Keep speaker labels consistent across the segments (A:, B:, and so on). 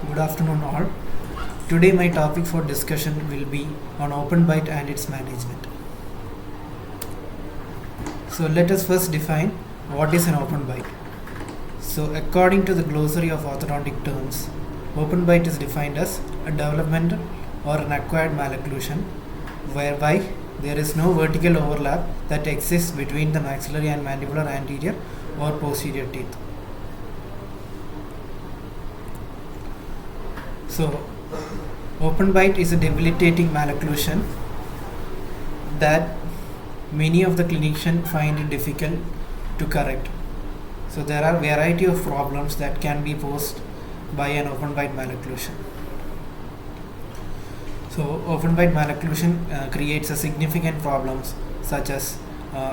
A: Good afternoon all. Today my topic for discussion will be on open bite and its management. So let us first define what is an open bite. So according to the glossary of orthodontic terms, open bite is defined as a developmental or an acquired malocclusion whereby there is no vertical overlap that exists between the maxillary and mandibular anterior or posterior teeth. So, open bite is a debilitating malocclusion that many of the clinicians find it difficult to correct. So, there are variety of problems that can be posed by an open bite malocclusion. So, open bite malocclusion creates a significant problems such as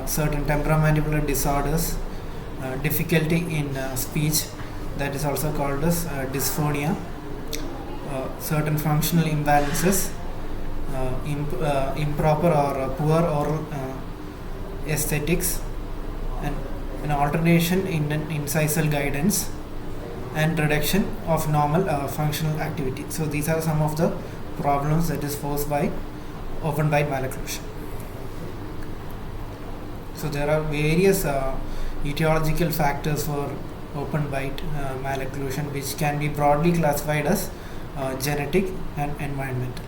A: certain temporomandibular disorders, difficulty in speech, that is also called as dysphonia. Certain functional imbalances, improper or poor oral aesthetics, and an alternation in incisal guidance, and reduction of normal functional activity. So these are some of the problems that is posed by open bite malocclusion. So there are various etiological factors for open bite malocclusion, which can be broadly classified as genetic and environmental.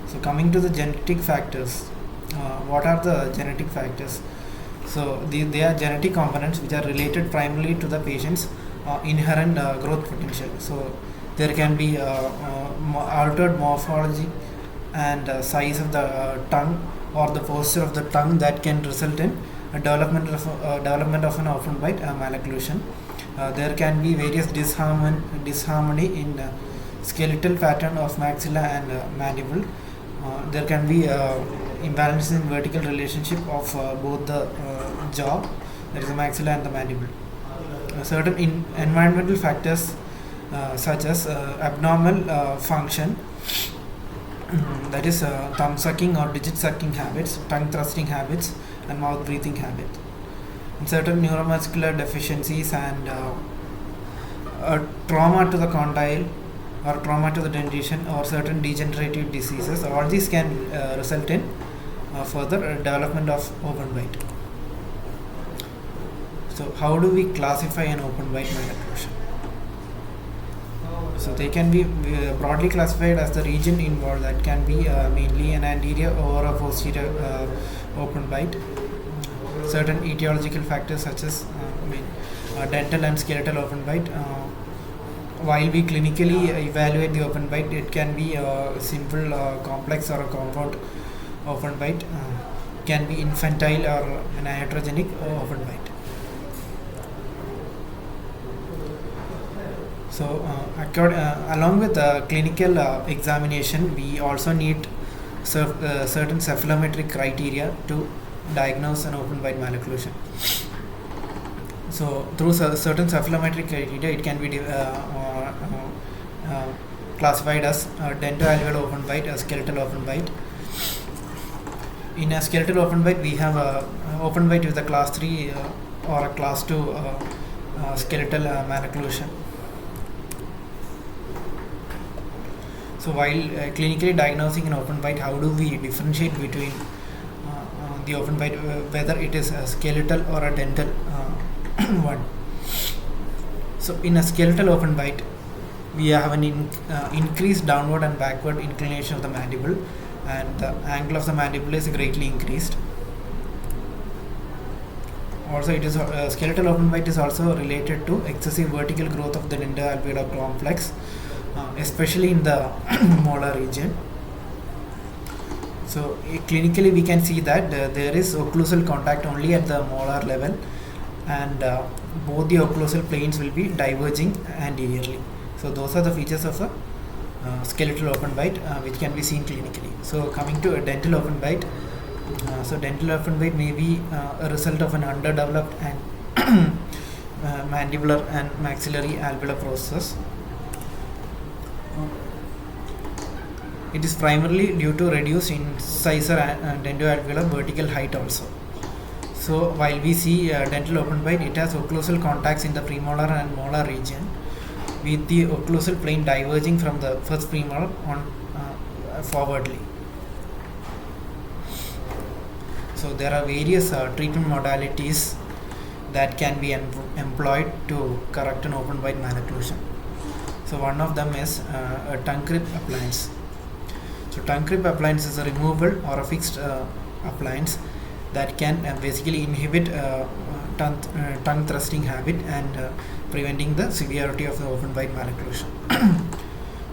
A: So coming to the genetic factors, what are the genetic factors? So they are genetic components which are related primarily to the patient's inherent growth potential. So there can be altered morphology and size of the tongue or the posture of the tongue that can result in a development of an open bite malocclusion. There can be various disharmony in skeletal pattern of maxilla and mandible. There can be imbalance in vertical relationship of both the jaw, that is the maxilla and the mandible. Certain environmental factors such as abnormal function, that is thumb sucking or digit sucking habits, tongue thrusting habits, and mouth breathing habits. Certain neuromuscular deficiencies and trauma to the condyle or trauma to the dentition or certain degenerative diseases, all these can result in further development of open bite. So how do we classify an open bite malocclusion? So they can be broadly classified as the region involved, that can be mainly an anterior or a posterior open bite. Certain etiological factors such as dental and skeletal open bite. While we clinically evaluate the open bite, it can be a simple, complex, or a compound open bite. Can be infantile or an iatrogenic open bite. So, along with the clinical examination, we also need certain cephalometric criteria to diagnose an open bite malocclusion. So through certain cephalometric criteria, it can be classified as dentoalveolar open bite, a skeletal open bite. In a skeletal open bite, we have a open bite with a class 3 or a class 2 skeletal malocclusion. So while clinically diagnosing an open bite, how do we differentiate between the open bite, whether it is a skeletal or a dental one? So in a skeletal open bite, we have an increased downward and backward inclination of the mandible, and the angle of the mandible is greatly increased. Also, it is skeletal open bite is also related to excessive vertical growth of the dentoalveolar complex, especially in the molar region. So clinically we can see that there is occlusal contact only at the molar level, and both the occlusal planes will be diverging anteriorly. So those are the features of a skeletal open bite which can be seen clinically. So coming to a dental open bite, so dental open bite may be a result of an underdeveloped and mandibular and maxillary alveolar process. It is primarily due to reduced incisor and dentoalveolar vertical height also. So while we see dental open bite, it has occlusal contacts in the premolar and molar region, with the occlusal plane diverging from the first premolar on forwardly. So there are various treatment modalities that can be employed to correct an open bite malocclusion. So one of them is a tongue crib appliance. So tongue crib appliance is a removable or a fixed appliance that can basically inhibit tongue thrusting habit and preventing the severity of the open bite malocclusion.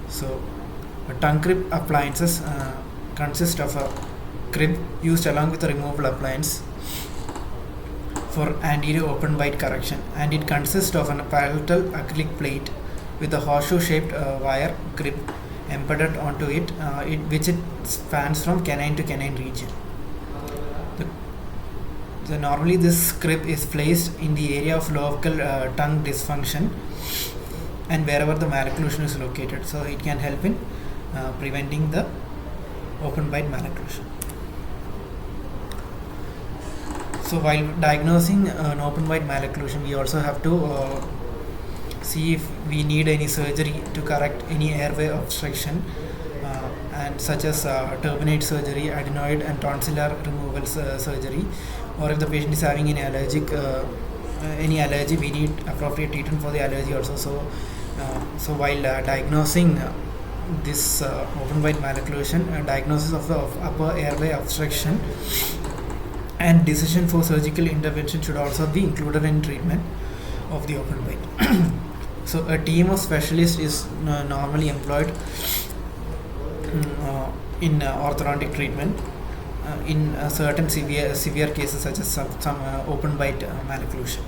A: So tongue crib appliances consist of a crib used along with a removable appliance for anterior open bite correction, and it consists of a palatal acrylic plate with a horseshoe shaped wire crib embedded onto it, which it spans from canine to canine region. Normally this crib is placed in the area of local tongue dysfunction and wherever the malocclusion is located, so it can help in preventing the open bite malocclusion. So while diagnosing an open bite malocclusion, we also have to see if we need any surgery to correct any airway obstruction, and such as turbinate surgery, adenoid and tonsillar removal surgery, or if the patient is having any allergy, we need appropriate treatment for the allergy also. So while diagnosing this open bite malocclusion, diagnosis of the upper airway obstruction and decision for surgical intervention should also be included in treatment of the open bite. So a team of specialists is normally employed in orthodontic treatment in certain severe cases such as some open bite malocclusion.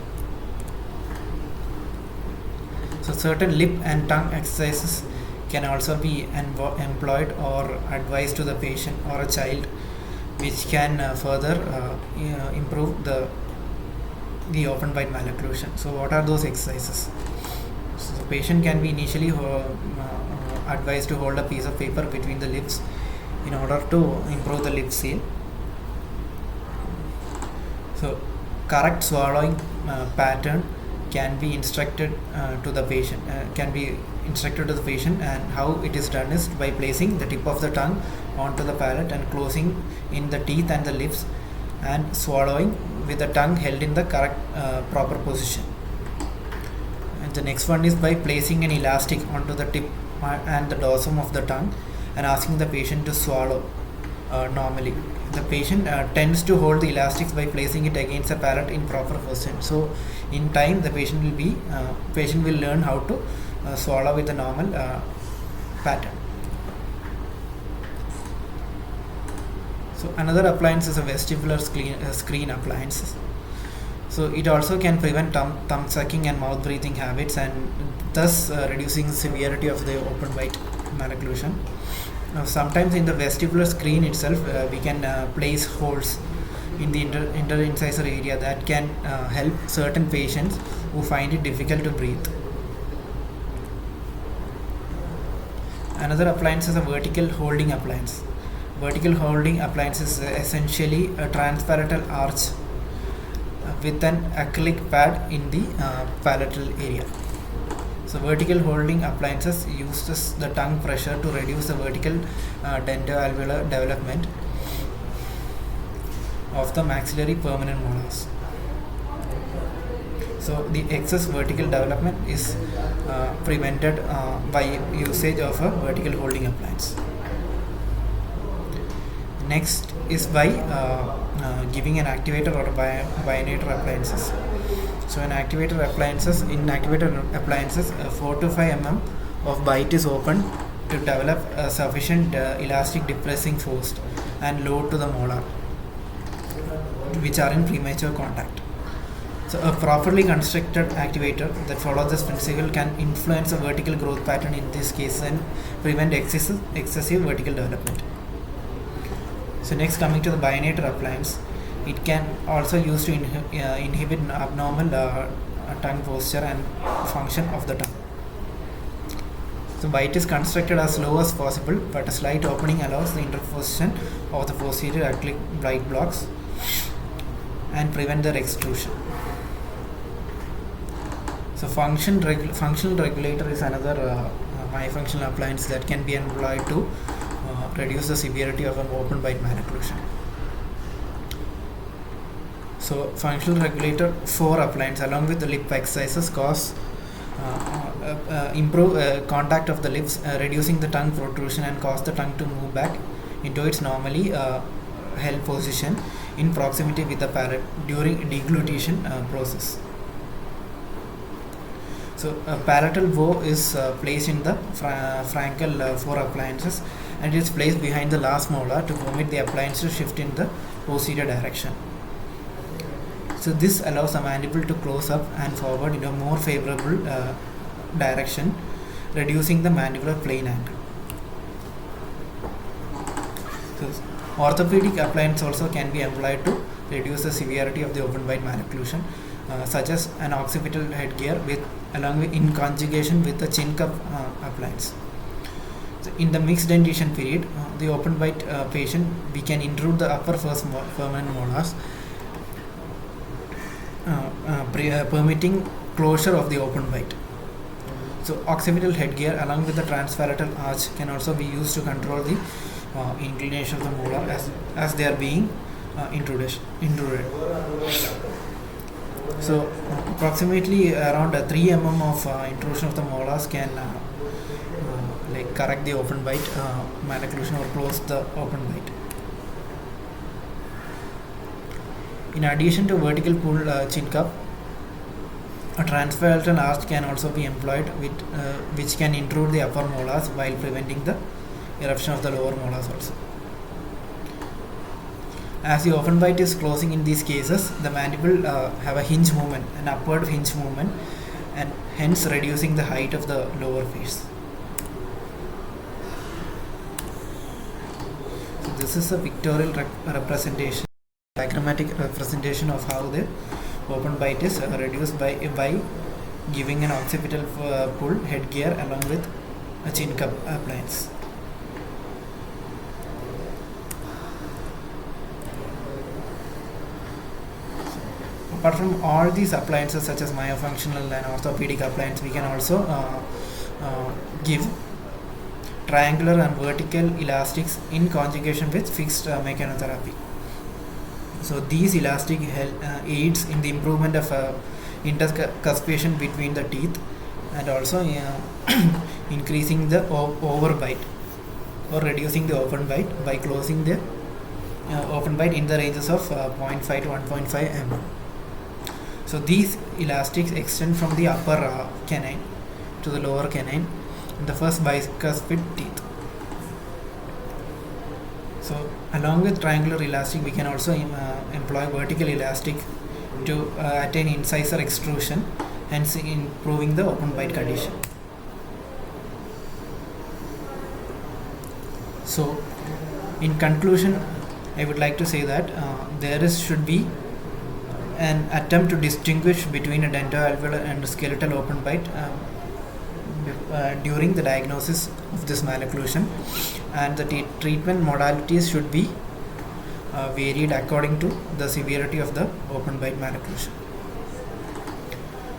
A: So certain lip and tongue exercises can also be employed or advised to the patient or a child, which can further improve the open bite malocclusion. So what are those exercises? So the patient can be initially advised to hold a piece of paper between the lips in order to improve the lip seal. So correct swallowing pattern can be instructed to the patient, and how it is done is by placing the tip of the tongue onto the palate and closing in the teeth and the lips and swallowing with the tongue held in the correct proper position. And the next one is by placing an elastic onto the tip and the dorsum of the tongue and asking the patient to swallow normally. The patient tends to hold the elastics by placing it against the palate in proper position. So in time the patient will learn how to swallow with a normal pattern. So another appliance is a vestibular screen appliance. So it also can prevent thumb sucking and mouth breathing habits, and thus reducing the severity of the open bite malocclusion. Now sometimes in the vestibular screen itself we can place holes in the interincisor area that can help certain patients who find it difficult to breathe. Another appliance is a vertical holding appliance. Vertical holding appliance is essentially a transpalatal arch with an acrylic pad in the palatal area. So vertical holding appliances uses the tongue pressure to reduce the vertical dentoalveolar development of the maxillary permanent molars. So the excess vertical development is prevented by usage of a vertical holding appliance. Next is by giving an activator or a bionator appliances. So in activator appliances, 4 to 5 mm of bite is opened to develop a sufficient elastic depressing force and load to the molar, which are in premature contact. So a properly constructed activator that follows this principle can influence the vertical growth pattern in this case and prevent excessive vertical development. So next, coming to the bionator appliance, it can also used to inhibit abnormal tongue posture and function of the tongue. So bite is constructed as low as possible, but a slight opening allows the interposition of the posterior acrylic bite blocks and prevent their extrusion. So functional regulator is another bifunctional appliance that can be employed to reduce the severity of an open bite malocclusion. So functional regulator 4 appliance along with the lip exercises cause improve contact of the lips, reducing the tongue protrusion and cause the tongue to move back into its normally held position in proximity with the palate during deglutition process. So a palatal bow is placed in the frankel 4 appliances, and it is placed behind the last molar to permit the appliance to shift in the posterior direction. So this allows the mandible to close up and forward in a more favorable direction, reducing the mandibular plane angle. So orthopedic appliance also can be employed to reduce the severity of the open bite malocclusion, such as an occipital headgear in conjugation with the chin cup appliance. So in the mixed dentition period, the open bite patient, we can intrude the upper first permanent molars, permitting closure of the open bite. So occipital headgear along with the transpalatal arch can also be used to control the inclination of the molar as they are being intruded. So approximately around 3 mm of intrusion of the molars can correct the open bite malocclusion or close the open bite. In addition to vertical pull chin cup, a transpalatal arch can also be employed which can intrude the upper molars while preventing the eruption of the lower molars also. As the open bite is closing in these cases, the mandible have a hinge movement, an upward hinge movement, and hence reducing the height of the lower face. So this is a pictorial representation, diagrammatic representation of how the open bite is reduced by giving an occipital pull headgear along with a chin cup appliance. Apart from all these appliances such as myofunctional and orthopedic appliance, we can also give triangular and vertical elastics in conjugation with fixed mechanotherapy. So these elastic aids in the improvement of intercuspation between the teeth and also increasing the overbite or reducing the open bite by closing the open bite in the ranges of 0.5 to 1.5 mm. So these elastics extend from the upper canine to the lower canine in the first bicuspid teeth. So along with triangular elastic, we can also employ vertical elastic to attain incisor extrusion, hence improving the open bite condition. So in conclusion, I would like to say that should be an attempt to distinguish between a dentoalveolar and skeletal open bite during the diagnosis of this malocclusion, and the treatment modalities should be varied according to the severity of the open bite malocclusion.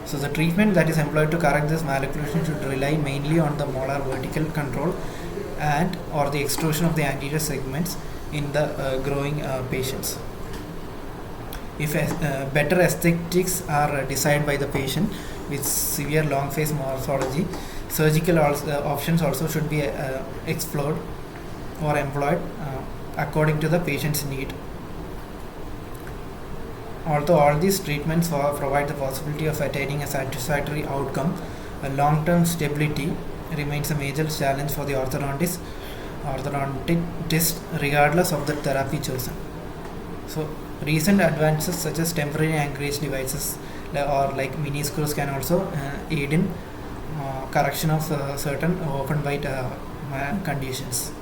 A: So the treatment that is employed to correct this malocclusion should rely mainly on the molar vertical control and or the extrusion of the anterior segments in the growing patients. If better aesthetics are desired by the patient with severe long face morphology, surgical options also should be explored or employed according to the patient's need. Although all these treatments provide the possibility of attaining a satisfactory outcome, a long-term stability remains a major challenge for the orthodontist regardless of the therapy chosen. So recent advances such as temporary anchorage devices or like mini screws can also aid in correction of certain open bite conditions.